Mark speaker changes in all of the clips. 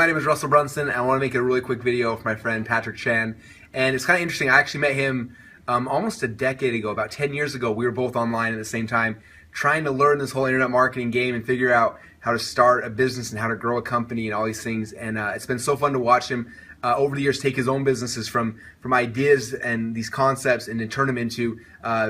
Speaker 1: my name is Russell Brunson, and I want to make a really quick video for my friend Patrick Chan. And it's kind of interesting. I actually met him almost a decade ago, about 10 years ago. We were both online at the same time, trying to learn this whole internet marketing game and figure out how to start a business and how to grow a company and all these things. And it's been so fun to watch him over the years take his own businesses from ideas and these concepts and then turn them into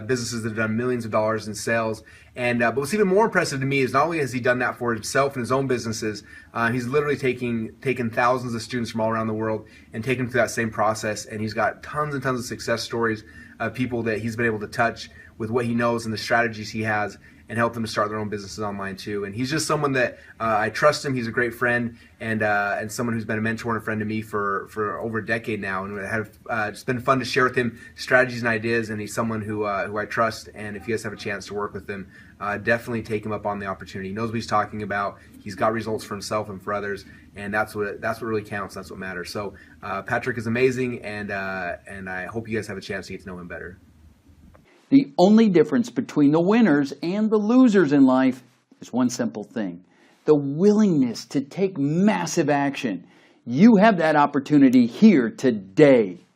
Speaker 1: businesses that have done millions of dollars in sales. And but what's even more impressive to me is not only has he done that for himself and his own businesses, he's literally taken thousands of students from all around the world and taken them through that same process. And he's got tons and tons of success stories of people that he's been able to touch with what he knows and the strategies he has, and help them to start their own businesses online too. And he's just someone that I trust him. He's a great friend and someone who's been a mentor and a friend to me for over a decade now. And it's been fun to share with him strategies and ideas. And he's someone who I trust. And if you guys have a chance to work with him, definitely take him up on the opportunity. He knows what he's talking about. He's got results for himself and for others, and that's what really counts. That's what matters. So Patrick is amazing, and I hope you guys have a chance to get to know him better.
Speaker 2: The only difference between the winners and the losers in life is one simple thing: the willingness to take massive action. You have that opportunity here today.